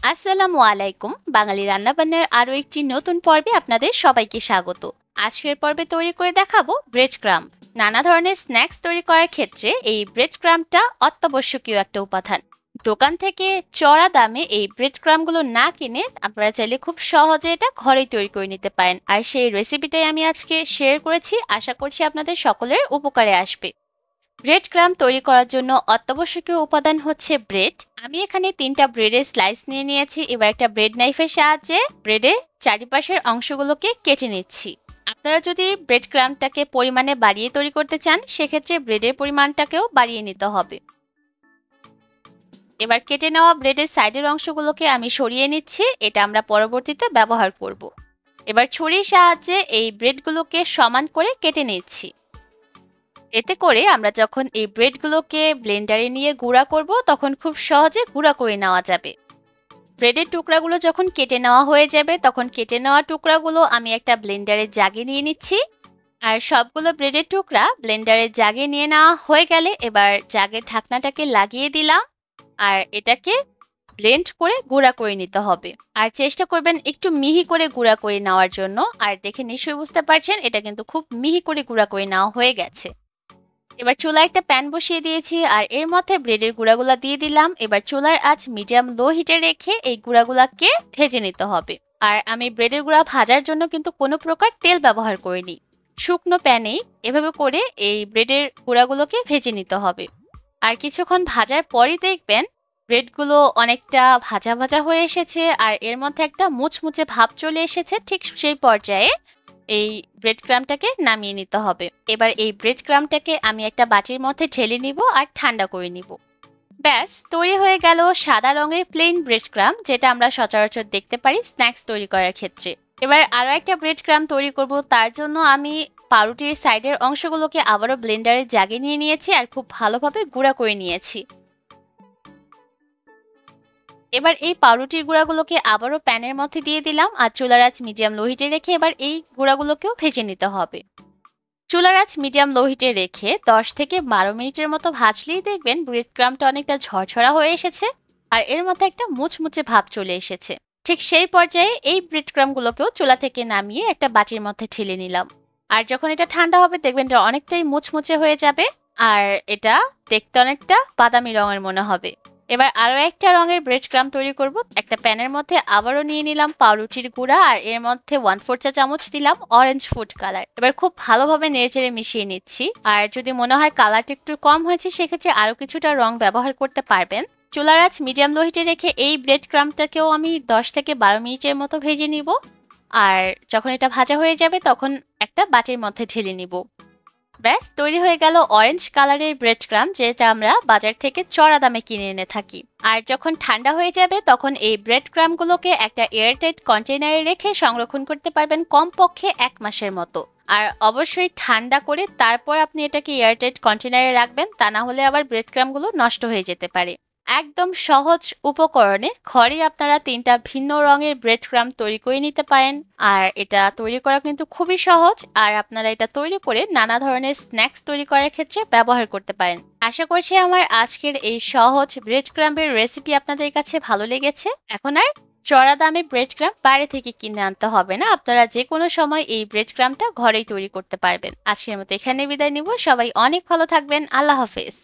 আসসালামু আলাইকুম। বাঙালি রান্নাবান্নার আরো একটি নতুন পর্বে আপনাদের সবাইকে স্বাগত। আজকের পর্বে তৈরি করে দেখাবো ব্রেড ক্রাম্ব। নানা ধরনের স্ন্যাক্স তৈরি করার ক্ষেত্রে এই ব্রেড ক্রাম্বটা অত্যাবশ্যকীয় একটা উপাদান। দোকান থেকে চড়া দামে এই ব্রেড ক্রাম্বগুলো না কিনে আপনারা চাইলে খুব সহজে এটা ঘরেই তৈরি করে নিতে পারেন। আর সেই রেসিপিটাই আমি আজকে শেয়ার করেছি। আশা করছি আপনাদের সকলের উপকারে আসবে। ব্রেড ক্রাম্ব তৈরি করার জন্য অত্যাবশ্যকীয় উপাদান হচ্ছে ব্রেড। আমি এখানে 3টা ব্রেডের স্লাইস নিয়ে নিয়েছি। এবার একটা ব্রেড নাইফের সাহায্যে ব্রেডের চারিপাশের অংশগুলোকে কেটে নিচ্ছি। আপনারা যদি ব্রেড ক্রাম্বটাকে পরিমাণে বাড়িয়ে তৈরি করতে চান, সেক্ষেত্রে ব্রেডের পরিমাণটাকেও বাড়িয়ে নিতে হবে। এবার কেটে নেওয়া ব্রেডের সাইডের অংশগুলোকে আমি সরিয়ে নিচ্ছি, এটা আমরা পরবর্তীতে ব্যবহার করব। এবার ছুরির সাহায্যে এই ব্রেডগুলোকে সমান করে কেটে নিচ্ছি। এতে করে আমরা যখন এই ব্রেডগুলোকে ব্লেন্ডারে নিয়ে গুঁড়া করব, তখন খুব সহজে গুঁড়া করে নেওয়া যাবে। ব্রেডের টুকরাগুলো যখন কেটে নেওয়া হয়ে যাবে, তখন কেটে নেওয়া টুকরাগুলো আমি একটা ব্লেন্ডারের জাগে নিয়ে নিচ্ছি। আর সবগুলো ব্রেডের টুকরা ব্লেন্ডারের জাগে নিয়ে নেওয়া হয়ে গেলে এবার জাগের ঢাকনাটাকে লাগিয়ে দিলাম। আর এটাকে ব্লেন্ড করে গুঁড়া করে নিতে হবে। আর চেষ্টা করবেন একটু মিহি করে গুঁড়া করে নেওয়ার জন্য। আর দেখে নিশ্চয়ই বুঝতে পারছেন এটা কিন্তু খুব মিহি করে গুঁড়া করে নেওয়া হয়ে গেছে। এবার চুলায় একটা প্যান বসিয়ে দিয়েছি আর এর মধ্যে ব্রেডের গুঁড়াগুলা দিয়ে দিলাম। এবার চুলার আঁচ মিডিয়াম লো হিটে রেখে এই গুঁড়াগুলাকে ভেজে নিতে হবে। আর আমি ব্রেডের গুঁড়া ভাজার জন্য কিন্তু কোনো প্রকার তেল ব্যবহার করিনি। শুকনো প্যানেই এভাবে করে এই ব্রেডের গুঁড়াগুলোকে ভেজে নিতে হবে। আর কিছুক্ষণ ভাজার পরই দেখবেন ব্রেডগুলো অনেকটা ভাজা ভাজা হয়ে এসেছে আর এর মধ্যে একটা মুচমুচে ভাব চলে এসেছে। ঠিক সেই পর্যায়ে এই ব্রেড ক্রাম্বটাকে নামিয়ে নিতে হবে। এবার এই ব্রেড ক্রাম্বটাকে আমি একটা বাটির মধ্যে ঢেলে নিব আর ঠান্ডা করে নিব। ব্যাস তৈরি হয়ে গেল সাদা রঙের প্লেন ব্রেড ক্রাম্ব, যেটা আমরা সচরাচর দেখতে পারি স্ন্যাক্স তৈরি করার ক্ষেত্রে। এবার আরো একটা ব্রেড ক্রাম্ব তৈরি করব। তার জন্য আমি পাউরুটির সাইডের অংশগুলোকে আবারও ব্লেন্ডারে জাগে নিয়ে নিয়েছি আর খুব ভালোভাবে গুঁড়া করে নিয়েছি। এবার এই পাউরুটির গুঁড়াগুলোকে আবারও প্যানের মধ্যে দিয়ে দিলাম আর চুলার আঁচ মিডিয়াম লো হিটে রেখে এবার এই গুঁড়াগুলোকেও ভেজে নিতে হবে। চুলার আঁচ মিডিয়াম লো হিটে রেখে 10 থেকে 12 মিনিটের মতো ভাজলেই দেখবেন ব্রেড ক্রাম্বটা অনেকটা ঝরঝরা হয়ে এসেছে আর এর মধ্যে একটা মুচমুচে ভাব চলে এসেছে। ঠিক সেই পর্যায়ে এই ব্রেড ক্রাম্বগুলোকেও চুলা থেকে নামিয়ে একটা বাটির মধ্যে ঢেলে নিলাম। আর যখন এটা ঠান্ডা হবে দেখবেন এটা অনেকটাই মুচমুচে হয়ে যাবে আর এটা দেখতে অনেকটা বাদামি রঙের মনে হবে। এবার আরো একটা রঙের ব্রেড ক্রাম্ব তৈরি করব। একটা প্যানের মধ্যে আবারও নিয়ে নিলাম পাউরুটির গুঁড়া আর এর মধ্যে 1/4 চা চামচ দিলাম অরেঞ্জ ফুড কালার। এবার খুব ভালোভাবে নেড়েচেড়ে মিশিয়ে নিচ্ছি। আর যদি মনে হয় কালারটা একটু কম হয়েছে, সেক্ষেত্রে আরো কিছুটা রং ব্যবহার করতে পারবেন। চুলার আঁচ মিডিয়াম লো হিটে রেখে এই ব্রেড ক্রাম্বটাকেও আমি 10 থেকে 12 মিনিটের মতো ভেজে নিব। আর যখন এটা ভাজা হয়ে যাবে তখন একটা বাটির মধ্যে ঢেলে নিব। ব্যাস তৈরি হয়ে গেল অরেঞ্জ কালারের ব্রেড ক্রাম্ব, যেটা আমরা বাজার থেকে চড়া দামে কিনে এনে থাকি। আর যখন ঠান্ডা হয়ে যাবে তখন এই ব্রেড ক্রাম্বগুলোকে একটা এয়ারটাইট কন্টেনারে রেখে সংরক্ষণ করতে পারবেন কমপক্ষে 1 মাসের মতো। আর অবশ্যই ঠান্ডা করে তারপর আপনি এটাকে এয়ারটাইট কন্টেনারে রাখবেন, তা না হলে আবার ব্রেড ক্রাম্বগুলো নষ্ট হয়ে যেতে পারে। একদম সহজ উপকরণে ঘরে আপনারা 3টা ভিন্ন রঙের ব্রেড ক্রাম্ব তৈরি করে নিতে পারেন। আর এটা তৈরি করা কিন্তু খুবই সহজ আর আপনারা এটা তৈরি করে নানা ধরনের স্ন্যাক্স তৈরি করার ক্ষেত্রে ব্যবহার করতে পারেন। আশা করছি আমার আজকের এই সহজ ব্রেড ক্রাম্বের রেসিপি আপনাদের কাছে ভালো লেগেছে। এখন আর চড়া দামে ব্রেড ক্রাম্ব বাইরে থেকে কিনে আনতে হবে না, আপনারা যে কোনো সময় এই ব্রেড ক্রাম্বটা ঘরেই তৈরি করতে পারবেন। আজকের মতো এখানে বিদায় নিব। সবাই অনেক ভালো থাকবেন। আল্লাহ হাফেজ।